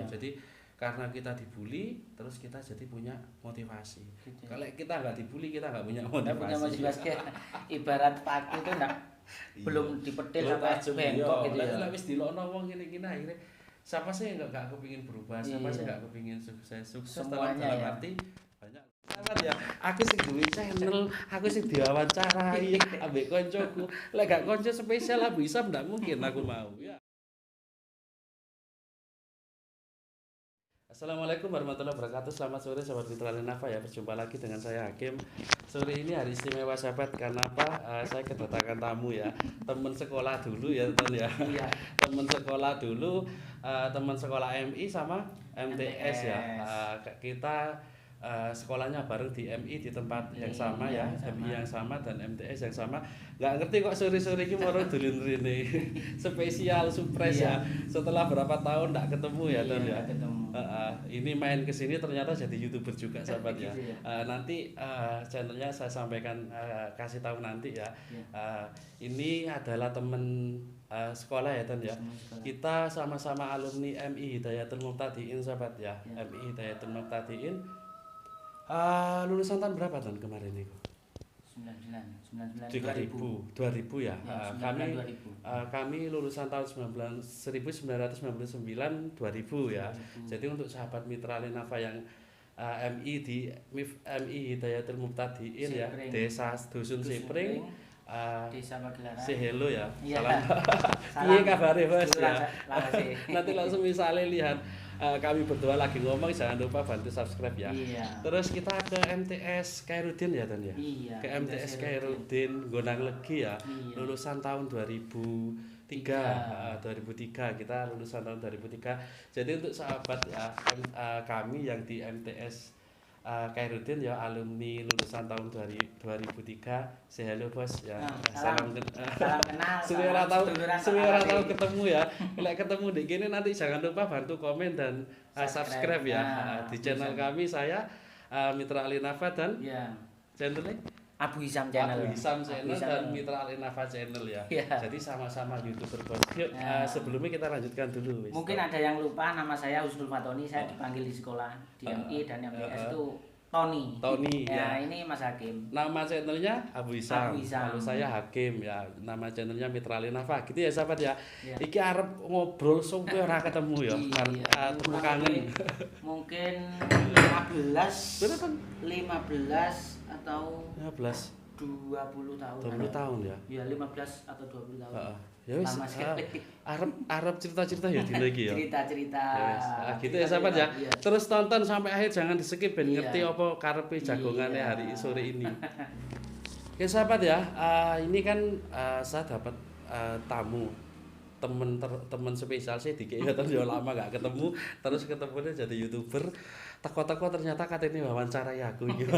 Iya. Jadi karena kita dibully, terus kita jadi punya motivasi. Gitu. Kalau kita nggak dibully, kita nggak punya Nggak punya motivasi. motivasi. Ibarat paku itu belum dipetil sampai bengkok gitu ya. Lah wis dilokno wong ngene-ngene akhirnya siapa sih yang nggak kepingin berubah, siapa sih nggak kepingin sukses dalam Semuanya arti banyak banget ya. Aku sing duwe channel, aku sing diwawancarai ambek koncoku. Lek gak konco spesial Abu Isam ndak mungkin aku mau ya. Assalamualaikum warahmatullahi wabarakatuh. Selamat sore sahabat Mitra Nafa ya. Berjumpa lagi dengan saya Hakim. Sore ini hari istimewa sahabat karena apa? Saya kedatangan tamu ya. Teman sekolah dulu ya, teman ya. Iya. Teman sekolah dulu, teman sekolah MI sama MTS ya. Kita sekolahnya bareng di MI di tempat yang sama ya, MI yang sama dan MTS yang sama. Nggak ngerti kok sore-sore ini mau dulin rene spesial surprise ya. Setelah berapa tahun nggak ketemu ya, Ton ya. Ini main ke sini ternyata jadi YouTuber juga sahabat ya. Nanti channelnya saya sampaikan, kasih tahu nanti ya. Ini adalah teman sekolah ya Ton ya. Kita sama-sama alumni MI Hidayatul Muqtadiin sahabat ya. MI Hidayatul Muqtadiin. Lulusan tahun berapa tahun kemarin itu? 2000 ya. Kami lulusan tahun 1999 2000 ya. Jadi untuk sahabat Mitra Nafa yang MI di MI Hidayatul Muqtadiin ya, Desa Dusun Sipring, Desa Magelaran. Say hello ya. Salam. Piye kabare Mas ya? Nanti langsung misalnya lihat kami berdua lagi ngomong, jangan lupa bantu subscribe ya. Terus kita ke MTS Khairuddin ya Ton ya. Ke MTS Khairuddin Gondang Legi ya. Lulusan tahun 2003 kita lulusan tahun 2003. Jadi untuk sahabat ya, kami yang di MTS Khairuddin ya, alumni lulusan tahun 2003. Say hello bos ya. Salam kenal. Semua tahu ketemu ya. Lek ketemu di gini nanti jangan lupa bantu komen dan subscribe ya. Di channel kami saya Mitra Nafa dan channelnya Abu Isam channel. Abu Isam channel dan Mitra Nafa channel ya. Jadi sama-sama YouTuber bos. Yuk, sebelumnya kita lanjutkan dulu. Mungkin ada yang lupa, nama saya Husnul Fatoni. Saya dipanggil di sekolah di MI dan MTS itu Tony ya. Ini Mas Hakim. Nama channelnya Abu Isam. Lalu saya Hakim ya. Nama channelnya Mitra Nafa. Gitu ya sahabat ya. Iki arep ngobrol sampai ora ketemu ya. Temu kangen. Mungkin 15 atau 20 tahun. 20 tahun ya. Ya 15 atau 20 tahun. Ya wis. Arep cerita-cerita ya dino iki ya. Cerita-cerita. Gitu ya sahabat ya. Terus tonton sampai akhir, jangan di-skip ben ngerti apa karepe jagongane hari sore ini. Oke sahabat ya, ini kan saya dapat tamu temen spesial sih di kegiatan ya lama gak ketemu, terus ketemunya jadi YouTuber. Teko-teko ternyata katanya wawancarai aku gitu.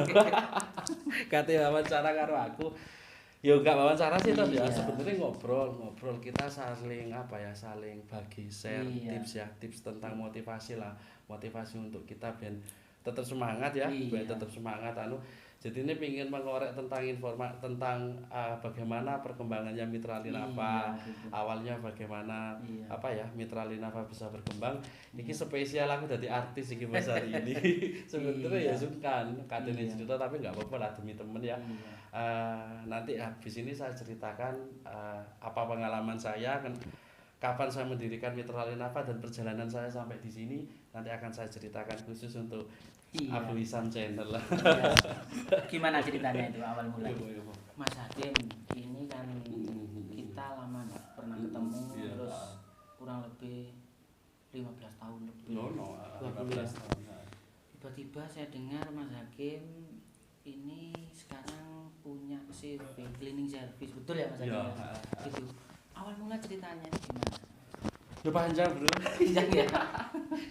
Katanya wawancara karo aku. Ya enggak wawancara sih Ton ya, sebenarnya ngobrol kita saling saling bagi share tips tentang motivasi lah, motivasi untuk kita biar tetap semangat ya, biar tetap semangat Jadi ini ingin mengorek tentang tentang bagaimana perkembangannya Mitra Nafa, awalnya bagaimana Mitra Nafa bisa berkembang. Ini spesial aku jadi artis iki Mas hari ini. Sebenarnya ya sungkan katanya cerita tapi nggak apa-apa lah demi temen ya. Nanti habis ini saya ceritakan apa pengalaman saya kapan saya mendirikan Mitra Nafa dan perjalanan saya sampai di sini nanti akan saya ceritakan khusus untuk Abu Isam channel. Gimana ceritanya itu awal mulai? Mas Hakim, ini kan kita lama nggak pernah ketemu, terus kurang lebih 15 tahun lebih. 15 tahun. Tiba-tiba saya dengar Mas Hakim ini sekarang punya CV cleaning service, betul ya Mas Hakim? Itu awal mula ceritanya gimana? Panjang bro. Panjang ya.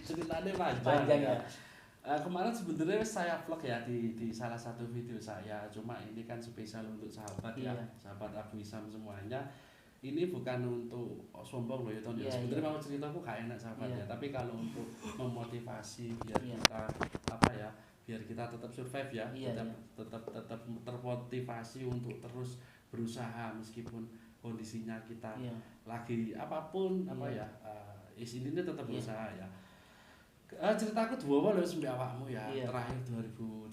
Ceritanya panjang ya. Kemarin sebenarnya saya vlog ya di salah satu video saya, cuma ini kan spesial untuk sahabat ya, sahabat Abu Isam semuanya. Ini bukan untuk sombong loh ya Ton. Sebenarnya mau ceritaku gak enak sahabat ya, tapi kalau untuk memotivasi biar kita biar kita tetap survive ya, tetap termotivasi untuk terus berusaha meskipun kondisinya kita lagi apapun intinya tetap berusaha ya. Ceritaku dua lho wis mbek awakmu ya. Iya. Terakhir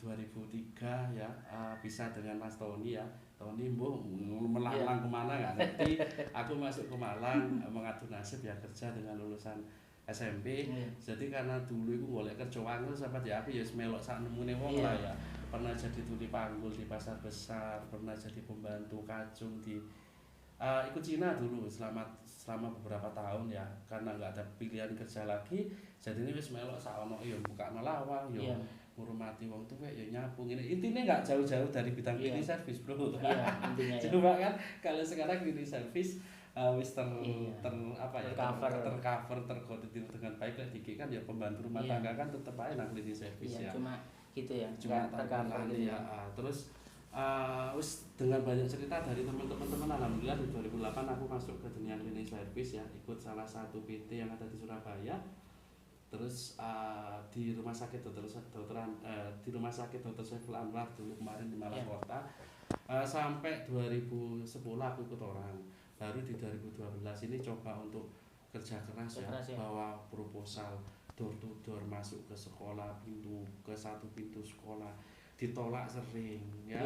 2003 ya, pisah dengan Mas Tony ya. Tony mbuh melalang kemana nggak ngerti. Aku masuk ke Malang mengadu nasib ya kerja dengan lulusan SMP. Jadi karena dulu iku golek kerja angel sampe ya aku ya wis melok sak nemune wong lah ya. Pernah jadi tuli panggul di pasar besar, pernah jadi pembantu kacung di ikut Cina dulu selama beberapa tahun ya, karena nggak ada pilihan kerja lagi jadi ini wis melok saono yo buka lawang yo ngurmati wong tuwek yo nyapu ngene intinya nggak jauh-jauh dari bidang cleaning service bro. Intinya coba kan kalau sekarang cleaning service wis tercover terkoordinir dengan baik lah dikit kan ya pembantu rumah tangga kan tetep aja nang cleaning service ya cuma gitu ya cuma tercover gitu ya. Terus wis dengan banyak cerita dari teman-teman alhamdulillah di 2008 aku masuk ke dunia cleaning service ya, ikut salah satu PT yang ada di Surabaya. Terus di rumah sakit Dr. Saiful Anwar dulu kemarin di Malang Kota. Sampai 2010 aku ikut orang. Baru di 2012 ini coba untuk kerja keras ya, bawa proposal door to door masuk ke sekolah, ke satu pintu sekolah ditolak sering ya.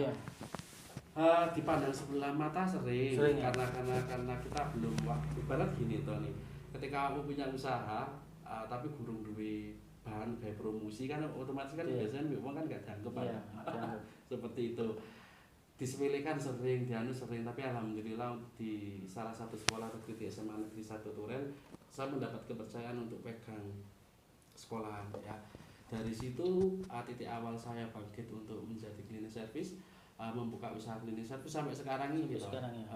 Dipandang sebelah mata sering ya? karena kita belum ibarat gini toh nih. Ketika aku punya usaha tapi gurung duwe bahan kayak promosi kan otomatis kan biasanya memang kan gak dianggap seperti itu. Disepelekan sering, dianu sering, tapi alhamdulillah di salah satu sekolah negeri di SMA Negeri 1 Duren saya mendapat kepercayaan untuk pegang sekolahan ya. Dari situ titik awal saya bangkit untuk menjadi cleaning service, membuka usaha cleaning service sampai sekarang ini gitu. Sekarang ya.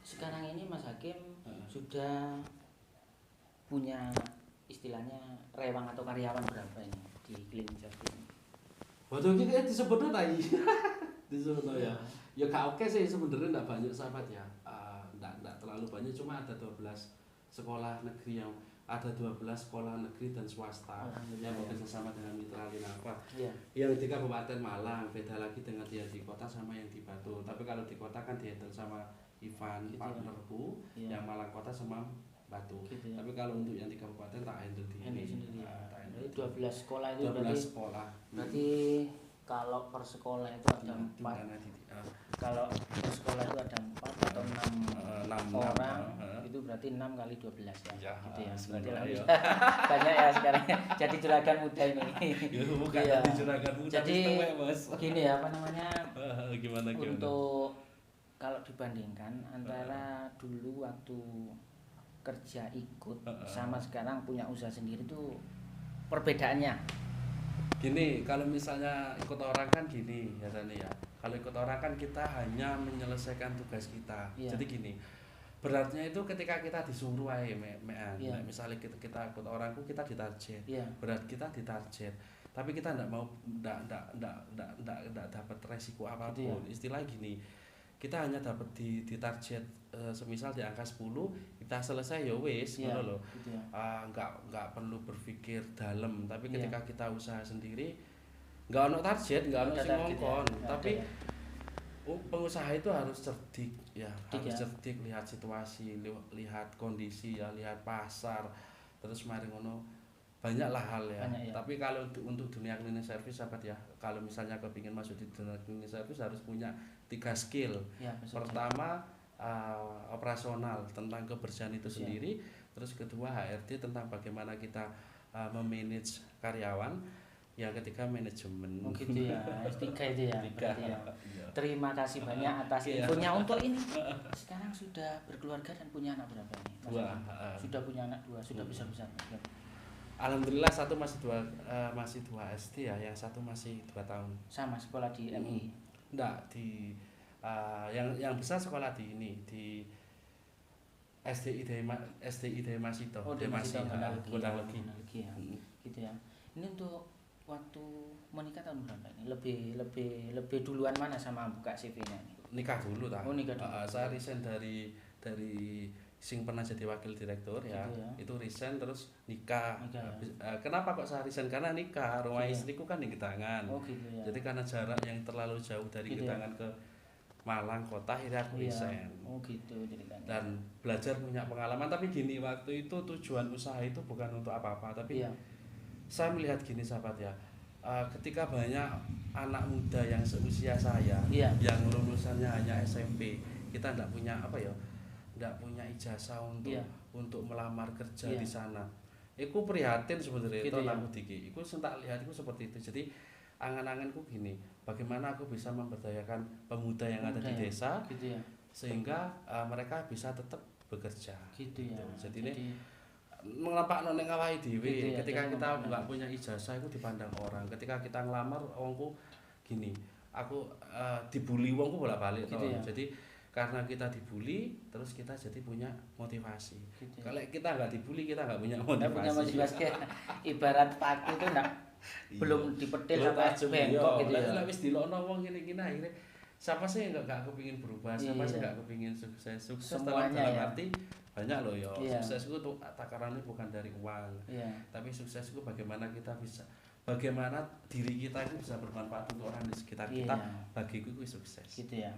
Sekarang ini Mas Hakim sudah punya istilahnya rewang atau karyawan berapa ini di cleaning service? Waduh ini disebut tadi. Disebut ya. Ya gak oke sih sebenarnya enggak banyak sahabat ya. Enggak terlalu banyak, cuma ada 12 sekolah negeri yang ada 12 sekolah negeri dan swasta yang bekerja sama dengan Mitra Linafa. Yang di Kabupaten Malang beda lagi dengan yang di kota sama yang di Batu. Tapi kalau di kota kan dihandle sama Ivan partnerku, yang Malang Kota sama Batu. Tapi kalau untuk yang di kabupaten tak handle di ini. 12 sekolah itu 12 sekolah. Berarti kalau per sekolah itu ada 4. Kalau per sekolah itu ada 4 atau 6 orang, itu berarti 6 kali 12 ya. Gitu ya. Berarti lebih banyak ya sekarang. Jadi juragan muda ini. Ya bukan jadi juragan muda. Jadi gini ya, apa namanya? Gimana? Untuk kalau dibandingkan antara dulu waktu kerja ikut sama sekarang punya usaha sendiri tuh perbedaannya. Gini, kalau misalnya ikut orang kan gini ya Dani ya. Kalau ikut orang kan kita hanya menyelesaikan tugas kita. Jadi gini, beratnya itu ketika kita disuruh aja misalnya kita ikut orangku kita ditarget. Berat kita ditarget. Tapi kita enggak mau enggak dapat resiko apapun. Istilah gini, kita hanya dapat di target semisal di angka 10 kita selesai ya wis ngono lho. Enggak perlu berpikir dalam, tapi ketika kita usaha sendiri enggak ono target, enggak ono sing ngongkon, tapi pengusaha itu harus cerdik ya, harus cerdik lihat situasi, lihat kondisi ya, lihat pasar. Terus mari ngono banyaklah hal ya. Tapi kalau untuk dunia cleaning service sahabat ya, kalau misalnya kepingin masuk di dunia cleaning service harus punya 3 skill. Pertama operasional tentang kebersihan itu sendiri, terus kedua HRD tentang bagaimana kita memanage karyawan, yang ketiga manajemen. Gitu ya, tiga itu ya. Terima kasih banyak atas infonya. Untuk ini sekarang sudah berkeluarga dan punya anak berapa ini? Sudah punya anak 2, sudah besar-besar. Alhamdulillah satu masih 2 SD ya, yang satu masih 2 tahun. Sama sekolah di MI. Enggak, di yang besar sekolah di ini di SDI Demasito. Demasito Gondang Legi. Ya. Gitu ya. Ini untuk waktu menikah tahun berapa ini? Lebih duluan mana sama buka CV-nya ini? Nikah dulu ta. Nikah dulu. Saya resign dari sing pernah jadi wakil direktur ya. Itu resign terus nikah. Kenapa kok saya resign? Karena nikah, rumah istriku kan di Gedangan. Gitu ya. Jadi karena jarak yang terlalu jauh dari Gedangan ke Malang Kota, akhirnya aku resign. Gitu ceritanya. Dan belajar punya pengalaman, tapi gini, waktu itu tujuan usaha itu bukan untuk apa-apa, tapi saya melihat gini sahabat ya, ketika banyak anak muda yang seusia saya yang lulusannya hanya SMP, kita tidak punya tidak punya ijazah untuk melamar kerja di sana. Iku prihatin sebenarnya gitu aku diki. Iku sentak lihat iku seperti itu. Jadi angan-anganku gini, bagaimana aku bisa memberdayakan pemuda yang ada di desa sehingga mereka bisa tetap bekerja. Gitu. Jadi ini ngelampakno ning awake dhewe ketika kita nggak punya ijazah itu dipandang orang. Ketika kita ngelamar wongku gini, aku dibully wongku bolak-balik Jadi karena kita dibully terus kita jadi punya motivasi. Kalau kita nggak dibully kita nggak punya motivasi. Ibarat paku itu belum dipetil sampai bengkok gitu ya. Lah wis dilokno wong ngene-ngene akhirnya siapa sih yang nggak kepingin berubah, siapa sih nggak kepingin sukses dalam arti banyak loh ya. Sukses itu takarannya bukan dari uang, tapi sukses itu bagaimana kita bisa, bagaimana diri kita itu bisa bermanfaat untuk orang di sekitar kita. Bagiku itu sukses. Gitu ya.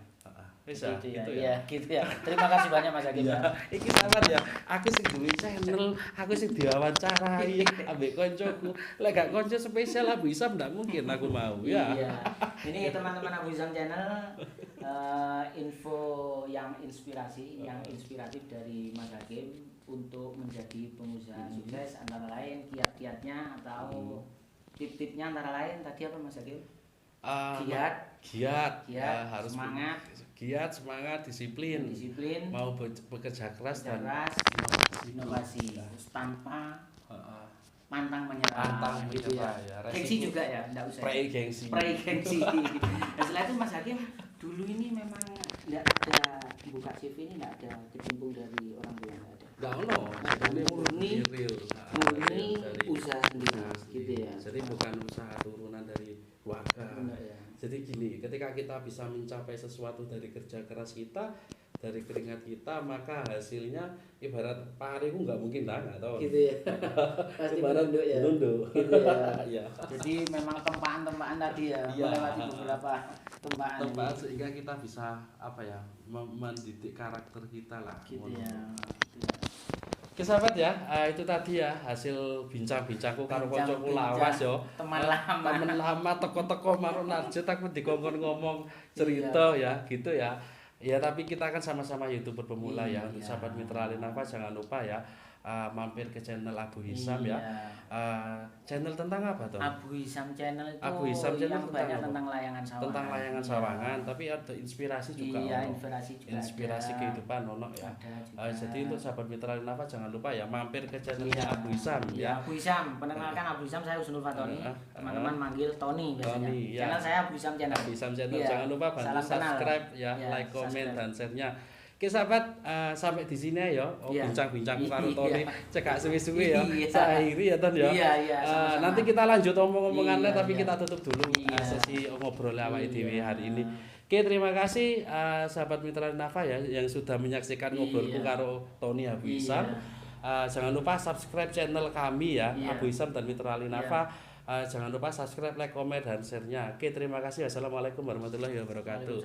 Bisa gitu ya. Gitu ya. Terima kasih banyak Mas Hakim. Iki sahabat ya, aku sing duwe channel, aku sing diwawancarai ambek koncoku. Lek gak konco spesial Abu Isam ndak mungkin aku mau ya. Iya. Ini teman-teman Abu Isam channel info yang inspiratif dari Mas Hakim untuk menjadi pengusaha sukses, antara lain kiat-kiatnya atau tip-tipnya antara lain tadi apa Mas Hakim? Giat, harus semangat, disiplin, mau bekerja keras dan inovasi. Tanpa pantang menyerah gitu ya. Gengsi juga ya, enggak usah. Spray gengsi. Nah, setelah itu Mas Hakim dulu ini memang enggak ada buka CV ini, enggak ada kecimpung dari orang tua, enggak ada. Enggak ono, murni usaha sendiri gitu ya. Jadi bukan usaha turunan dari keluarga. Jadi gini, ketika kita bisa mencapai sesuatu dari kerja keras kita, dari keringat kita, maka hasilnya ibarat pari ku nggak mungkin nggak tahu. Gitu ya. Pasti menunduk ya. Gitu ya. Jadi memang tempaan-tempaan tadi ya, melewati beberapa tempaan sehingga kita bisa mendidik karakter kita lah. Gitu ya. Oke sahabat ya, itu tadi ya hasil bincang-bincangku karo koncoku lawas yo. Teman lama teko-teko marun narjet aku dikongkon ngomong cerita ya, gitu ya. Ya tapi kita kan sama-sama YouTuber pemula ya. Untuk sahabat Mitra Alinava jangan lupa ya mampir ke channel Abu Hisam ya. Channel tentang apa tuh? Abu Hisam channel itu yang banyak tentang layangan sawangan. Tentang layangan sawangan, tapi ada inspirasi juga. Inspirasi kehidupan ya. Jadi untuk sahabat Mitra Alinava jangan lupa ya mampir ke channelnya Abu Hisam ya. Abu Hisam, pendengarkan Abu Hisam, saya Husnul Fatoni. Teman-teman manggil Tony biasanya. Channel saya Abu Hisam channel. Abu Hisam channel. Jangan lupa bantu subscribe ya, like, komen dan share-nya. Oke sahabat, sampai di sini ya. Bincang-bincang karo Tony cekak suwi-suwi ya. Sahiri ya Ton ya. Nanti kita lanjut omong-omongannya tapi kita tutup dulu sesi ngobrol awake dhewe hari ini. Oke, terima kasih sahabat Mitra Alinava ya yang sudah menyaksikan ngobrolku karo Tony Abu Hisam. Jangan lupa subscribe channel kami ya, Abu Hisam dan Mitra Alinava. Jangan lupa subscribe, like, komen dan share-nya. Oke, terima kasih. Wassalamualaikum warahmatullahi wabarakatuh.